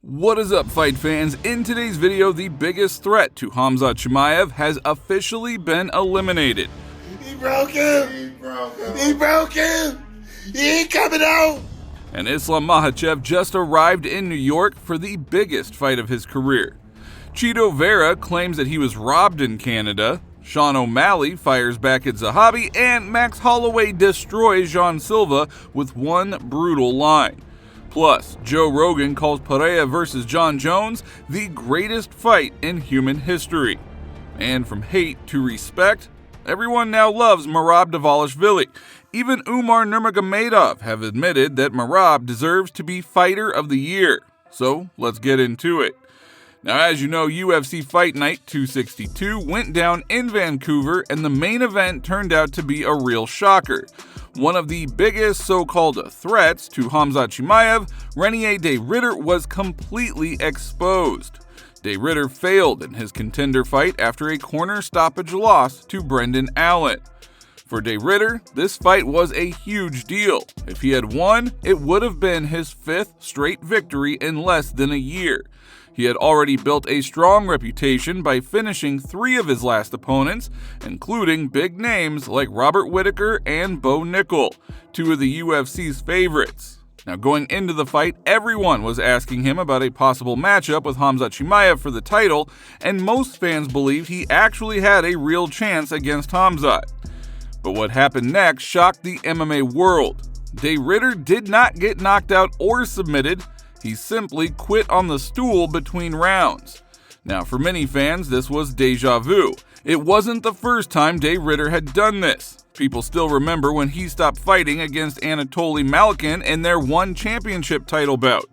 What is up, fight fans? In today's video, the biggest threat to Khamzat Chimaev has officially been eliminated. He broke him! He broke him! He ain't coming out! And Islam Makhachev just arrived in New York for the biggest fight of his career. Chito Vera claims that he was robbed in Canada, Sean O'Malley fires back at Zahabi, and Max Holloway destroys Jean Silva with one brutal line. Plus, Joe Rogan calls Pereira versus Jon Jones the greatest fight in human history. And from hate to respect, everyone now loves Merab Dvalishvili. Even Umar Nurmagomedov have admitted that Merab deserves to be Fighter of the Year. So let's get into it. Now, as you know, UFC Fight Night 262 went down in Vancouver, and the main event turned out to be a real shocker. One of the biggest so-called threats to Khamzat Chimaev, Reinier Ritter, was completely exposed. Ritter failed in his contender fight after a corner stoppage loss to Brendan Allen. For Ritter, this fight was a huge deal. If he had won, it would have been his 5th straight victory in less than a year. He had already built a strong reputation by finishing 3 of his last opponents, including big names like Robert Whittaker and Bo Nickel, 2 of the UFC's favorites. Now, going into the fight, everyone was asking him about a possible matchup with Khamzat Chimaev for the title, and most fans believed he actually had a real chance against Khamzat. But what happened next shocked the MMA world. Ritter did not get knocked out or submitted. He simply quit on the stool between rounds. Now, for many fans, this was deja vu. It wasn't the first time Ritter had done this. People still remember when he stopped fighting against Anatoly Malkin in their one championship title bout.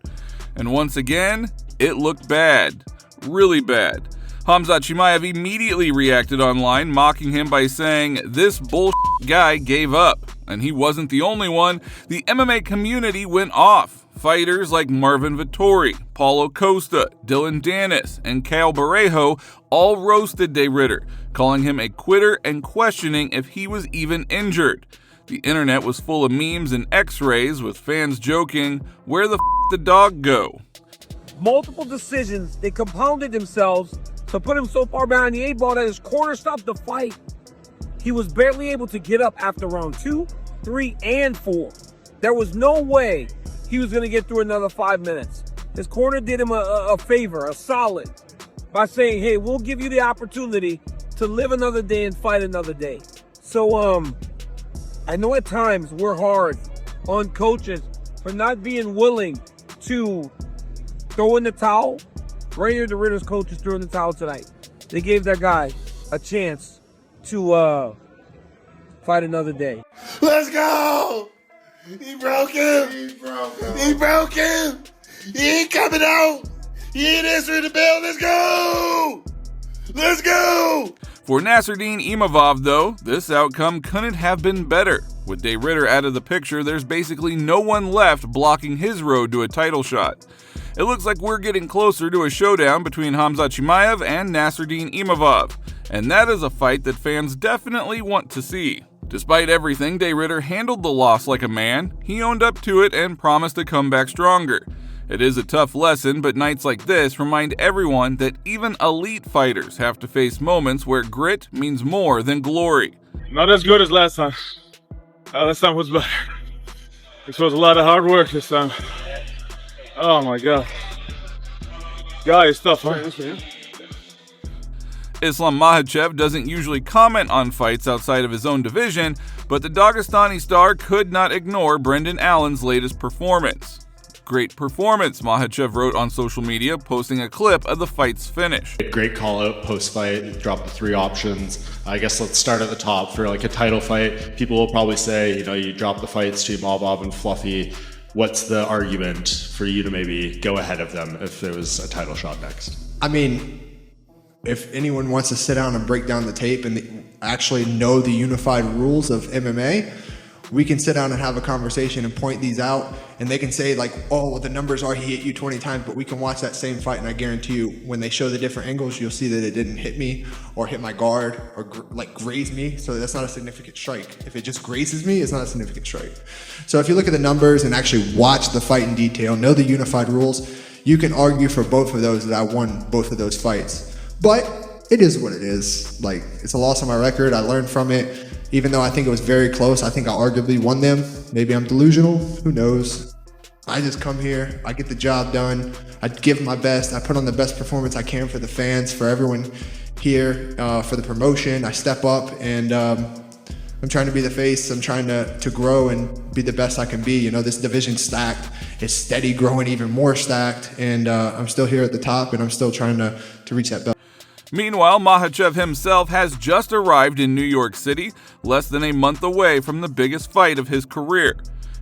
And once again, it looked bad. Really bad. Khamzat Chimaev immediately reacted online, mocking him by saying, "This bullshit guy gave up." And he wasn't the only one. The MMA community went off. Fighters like Marvin Vettori, Paulo Costa, Dylan Dennis, and Caio Borralho all roasted Ritter, calling him a quitter and questioning if he was even injured. The internet was full of memes and x-rays with fans joking, "Where the the dog go?" Multiple decisions, they compounded themselves to put him so far behind the 8 ball that his corner stopped the fight. He was barely able to get up after round 2, 3, and 4. There was no way he was going to get through another 5 minutes. His corner did him a favor, a solid, by saying, "Hey, we'll give you the opportunity to live another day and fight another day." So, I know at times we're hard on coaches for not being willing to throw in the towel. Reinier the Ritter's coaches threw in the towel tonight. They gave that guy a chance to fight another day. Let's go! He broke him! He broke him! He ain't coming out! He ain't answering the bell! Let's go! Let's go! For Nasruddin Imavov, though, this outcome couldn't have been better. With Ritter out of the picture, there's basically no one left blocking his road to a title shot. It looks like we're getting closer to a showdown between Khamzat Chimaev and Nasruddin Imavov, and that is a fight that fans definitely want to see. Despite everything, Ritter handled the loss like a man. He owned up to it and promised to come back stronger. It is a tough lesson, but nights like this remind everyone that even elite fighters have to face moments where grit means more than glory. Not as good as last time. Last time was better. This was a lot of hard work this time. Oh my God. Guy is tough, huh? Islam Makhachev doesn't usually comment on fights outside of his own division, but the Dagestani star could not ignore Brendan Allen's latest performance. "Great performance," Makhachev wrote on social media, posting a clip of the fight's finish. Great call out post-fight, dropped the 3 options. I guess let's start at the top. For like a title fight, people will probably say, you drop the fights to Bob and Fluffy. What's the argument for you to maybe go ahead of them if there was a title shot next? I mean, if anyone wants to sit down and break down the tape and actually know the unified rules of MMA, we can sit down and have a conversation and point these out, and they can say like, "Oh, well, the numbers are he hit you 20 times," but we can watch that same fight, and I guarantee you, when they show the different angles, you'll see that it didn't hit me or hit my guard or graze me. So that's not a significant strike. If it just grazes me, it's not a significant strike. So if you look at the numbers and actually watch the fight in detail, know the unified rules, you can argue for both of those that I won both of those fights. But it is what it is. Like, it's a loss on my record. I learned from it. Even though I think it was very close, I think I arguably won them. Maybe I'm delusional. Who knows? I just come here. I get the job done. I give my best. I put on the best performance I can for the fans, for everyone here, for the promotion. I step up, and I'm trying to be the face. I'm trying to grow and be the best I can be. You know, this division's stacked. It's steady growing, even more stacked. And I'm still here at the top, and I'm still trying to reach that belt. Meanwhile, Makhachev himself has just arrived in New York City, less than a month away from the biggest fight of his career.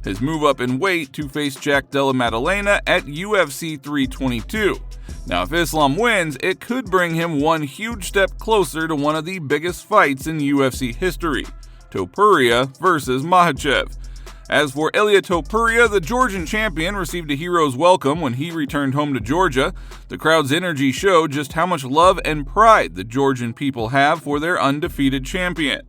His move up in weight to face Jack Della Maddalena at UFC 322. Now, if Islam wins, it could bring him one huge step closer to one of the biggest fights in UFC history, Topuria versus Makhachev. As for Ilia Topuria, the Georgian champion received a hero's welcome when he returned home to Georgia. The crowd's energy showed just how much love and pride the Georgian people have for their undefeated champion.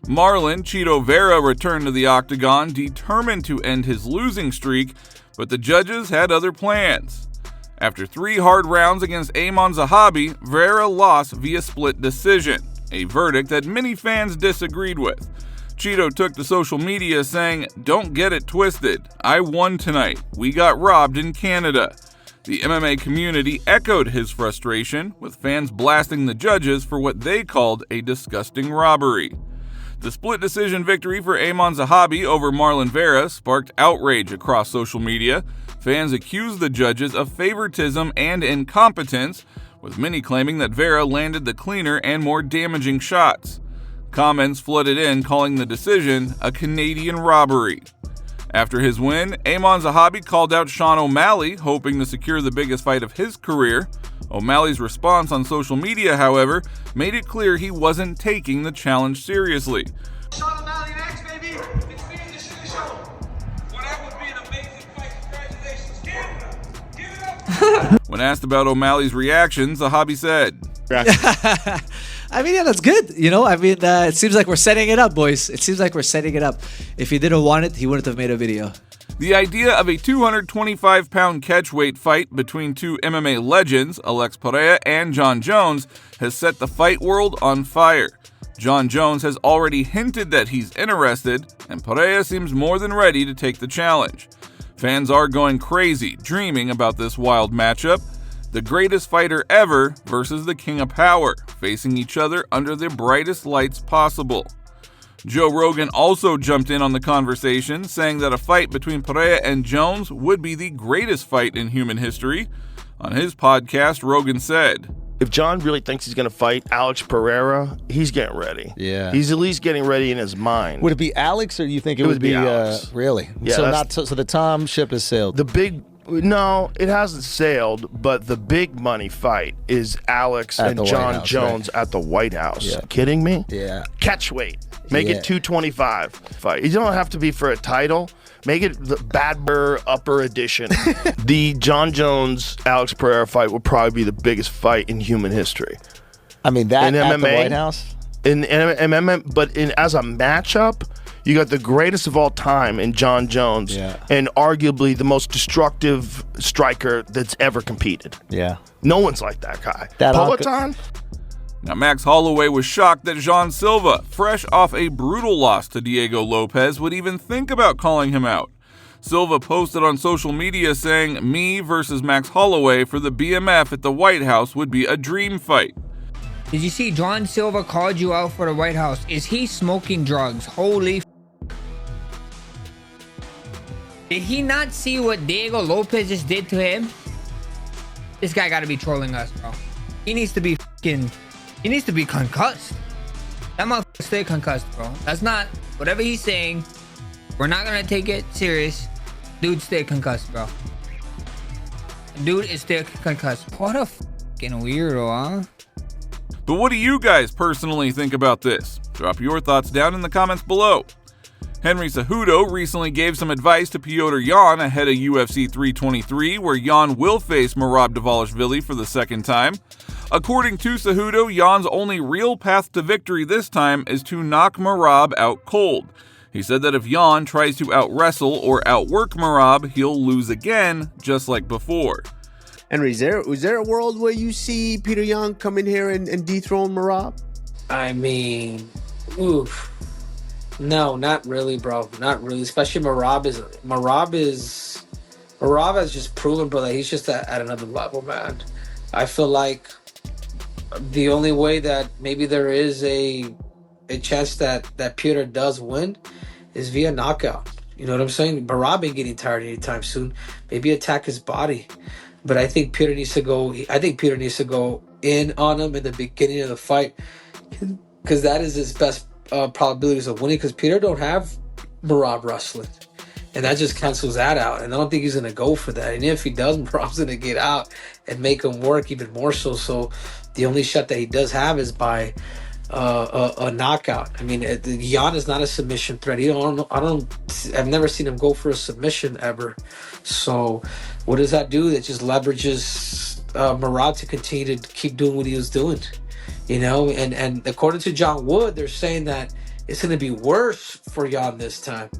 Marlon Chito Vera returned to the octagon, determined to end his losing streak, but the judges had other plans. After 3 hard rounds against Umar Zahabi, Vera lost via split decision, a verdict that many fans disagreed with. Chito took to social media saying, "Don't get it twisted. I won tonight. We got robbed in Canada." The MMA community echoed his frustration, with fans blasting the judges for what they called a disgusting robbery. The split decision victory for Umar Zahabi over Marlon Vera sparked outrage across social media. Fans accused the judges of favoritism and incompetence, with many claiming that Vera landed the cleaner and more damaging shots. Comments flooded in calling the decision a Canadian robbery. After his win, Umar Zahabi called out Sean O'Malley, hoping to secure the biggest fight of his career. O'Malley's response on social media, however, made it clear he wasn't taking the challenge seriously. Sean O'Malley next, baby. It's me and the shit show. Well, that would be an amazing fight. Congratulations, Canada. Give it up. When asked about O'Malley's reaction, Zahabi said, I mean, yeah, that's good. You know, I mean, it seems like we're setting it up, boys. It seems like we're setting it up. If he didn't want it, he wouldn't have made a video. The idea of a 225-pound catchweight fight between two MMA legends, Alex Pereira and Jon Jones, has set the fight world on fire. Jon Jones has already hinted that he's interested, and Pereira seems more than ready to take the challenge. Fans are going crazy, dreaming about this wild matchup. The greatest fighter ever versus the king of power, facing each other under the brightest lights possible. Joe Rogan also jumped in on the conversation, saying that a fight between Pereira and Jones would be the greatest fight in human history. On his podcast, Rogan said, If Jon really thinks he's going to fight Alex Pereira, he's getting ready. Yeah. He's at least getting ready in his mind. Would it be Alex, or do you think it would be Alex. Really? Yeah, so the Tom ship has sailed. No, it hasn't sailed, but the big money fight is Alex At and the White Jon House, Jones at the White House. Yeah. Kidding me? Yeah. Catch weight. Make Yeah. it 225 fight. You don't have to be for a title. Make it the Badber upper edition. The Jon Jones Alex Pereira fight will probably be the biggest fight in human history. I mean, that In at the MMA? White House? In MMA, but as a matchup, you got the greatest of all time in Jon Jones, Yeah. and arguably the most destructive striker that's ever competed. Yeah. No one's like that guy. That Peloton? Now, Max Holloway was shocked that Jean Silva, fresh off a brutal loss to Diego Lopez, would even think about calling him out. Silva posted on social media saying, "Me versus Max Holloway for the BMF at the White House would be a dream fight." Did you see Jon Silva called you out for the White House? Is he smoking drugs? Holy Did he not see what Diego Lopez just did to him? This guy gotta be trolling us, bro. He needs to be he needs to be concussed. That motherfucker stay concussed, bro. That's not, whatever he's saying, we're not gonna take it serious. Dude stay concussed, bro. Dude is still concussed. What a fucking weirdo, huh? But what do you guys personally think about this? Drop your thoughts down in the comments below. Henry Cejudo recently gave some advice to Petr Yan ahead of UFC 323, where Yan will face Merab Dvalishvili for the second time. According to Cejudo, Yan's only real path to victory this time is to knock Merab out cold. He said that if Yan tries to out-wrestle or outwork Merab, he'll lose again, just like before. Henry, is there a world where you see Petr Yan come in here and dethrone Merab? I mean, oof. No, not really, bro. Not really. Especially Merab has just proven, bro, that he's just at another level, man. I feel like the only way that maybe there is a chance that Petr does win is via knockout. You know what I'm saying? Merab ain't getting tired anytime soon. Maybe attack his body. But I think Petr needs to go. I think Petr needs to go in on him in the beginning of the fight, because that is his best probabilities of winning. Because Petr don't have Merab wrestling, and that just cancels that out. And I don't think he's gonna go for that. And if he does, Merab's gonna get out and make him work even more so. So the only shot that he does have is by a knockout. I mean, Yan is not a submission threat. I've never seen him go for a submission ever. So what does that do? That just leverages Merab to continue to keep doing what he was doing, you know. And according to John Wood, they're saying that it's going to be worse for Yan this time,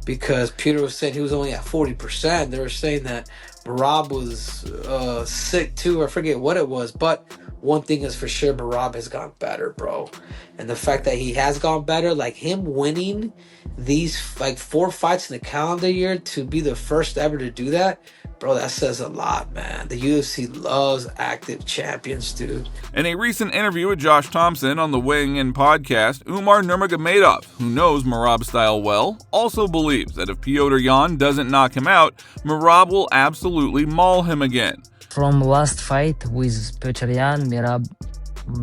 because Petr was saying he was only at 40%. They were saying that Merab was sick too. I forget what it was, but one thing is for sure, Merab has gone better, bro. And the fact that he has gone better, like him winning these like 4 fights in the calendar year to be the first ever to do that, bro, that says a lot, man. The UFC loves active champions, dude. In a recent interview with Josh Thompson on the Weighing In podcast, Umar Nurmagomedov, who knows Merab's style well, also believes that if Petr Yan doesn't knock him out, Merab will absolutely maul him again. From last fight with Petr Yan, Merab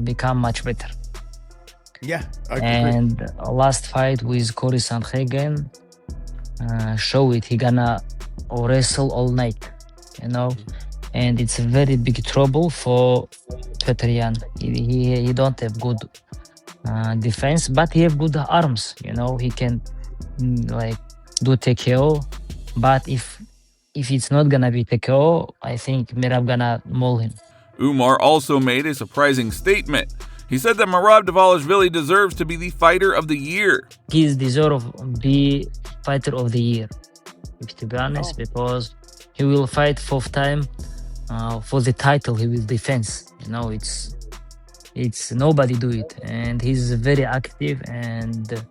become much better. Yeah, I agree. And last fight with Corey Sandhagen show it. He gonna wrestle all night, you know. And it's a very big trouble for Petr Yan. He don't have good defense, but he have good arms, you know. He can like do TKO, but if it's not gonna be TKO, I think Merab gonna maul him. Umar also made a surprising statement. He said that Merab Dvalishvili deserves to be the fighter of the year. He deserves to be fighter of the year, to be honest, because he will fight 4th time for the title. He will defense. You know, it's nobody do it, and he's very active, and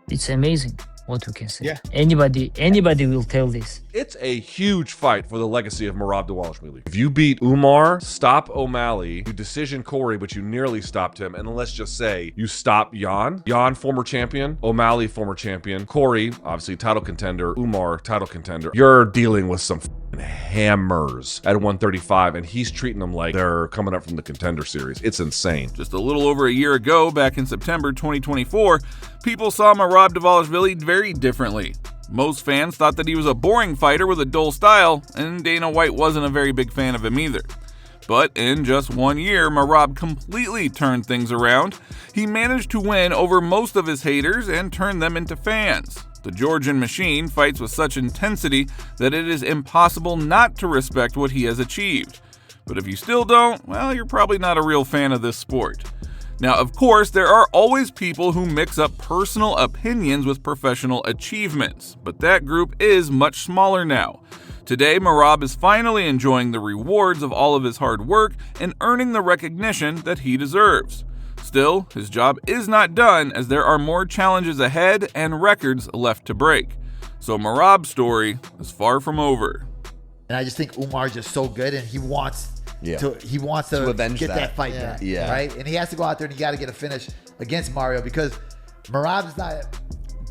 it's amazing what we can say. Yeah. Anybody will tell this. It's a huge fight for the legacy of Merab Dvalishvili. If you beat Umar, stop O'Malley, you decision Corey, but you nearly stopped him, and let's just say you stop Yan, former champion, O'Malley, former champion, Corey, obviously title contender, Umar, title contender, you're dealing with some hammers at 135, and he's treating them like they're coming up from the Contender Series. It's insane. Just a little over a year ago, back in September 2024, people saw Merab Dvalishvili very differently. Most fans thought that he was a boring fighter with a dull style, and Dana White wasn't a very big fan of him either. But in just 1 year, Merab completely turned things around. He managed to win over most of his haters and turn them into fans. The Georgian machine fights with such intensity that it is impossible not to respect what he has achieved. But if you still don't, well, you're probably not a real fan of this sport. Now, of course, there are always people who mix up personal opinions with professional achievements, but that group is much smaller now. Today, Merab is finally enjoying the rewards of all of his hard work and earning the recognition that he deserves. Still, his job is not done, as there are more challenges ahead and records left to break. So Merab's story is far from over. And I just think Umar's just so good, and he wants to avenge get that fight back, right? And he has to go out there and he got to get a finish against Mario, because Merab's not,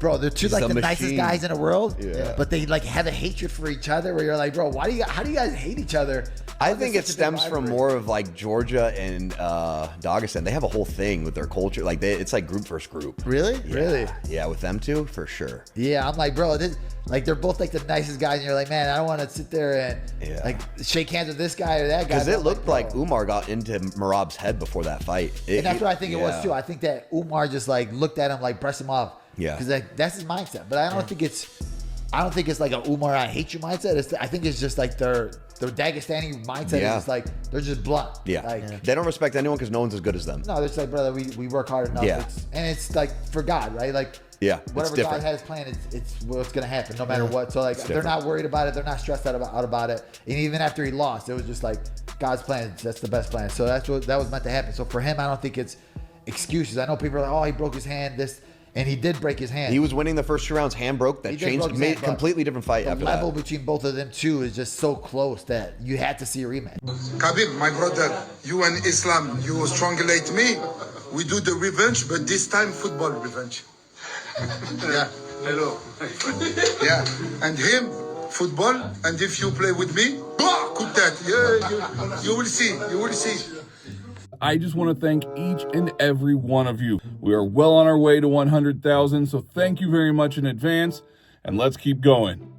bro. They're two like the nicest guys in the world, but they like have a hatred for each other. Where you're like, bro, how do you guys hate each other? I think it stems from more of like Georgia and Dagestan. They have a whole thing with their culture. Like it's like group versus group. Really? Yeah. Really? Yeah, with them two, for sure. Yeah, I'm like, bro, like they're both like the nicest guys, and you're like, man, I don't want to sit there and like shake hands with this guy or that guy. Because it looked like Umar got into Merab's head before that fight. And that's what I think it was too. I think that Umar just like looked at him, like brushed him off. Yeah. Because like, that's his mindset. But I don't think it's like a Umar I hate you mindset. I think it's just like their Dagestani mindset is just like they're just blunt. Yeah. Like, they don't respect anyone because no one's as good as them. no, they're just like, brother, we work hard enough. Yeah. And it's like for God, right? Like whatever God has planned, it's what's gonna happen no matter what. So like they're not worried about it. They're not stressed out about it. And even after he lost, it was just like God's plan. That's the best plan. So that was meant to happen. So for him, I don't think it's excuses. I know people are like, oh, he broke his hand. And he did break his hand. He was winning the first 2 rounds, hand broke. That changed, made a completely different fight after that. The level between both of them two is just so close that you had to see a rematch. Khabib, my brother, you and Islam, you strangulate me. We do the revenge, but this time football revenge. Yeah, hello. Yeah, and him, football, and if you play with me, coup tête. Yeah, you will see, you will see. I just want to thank each and every one of you. We are well on our way to 100,000, so thank you very much in advance, and let's keep going.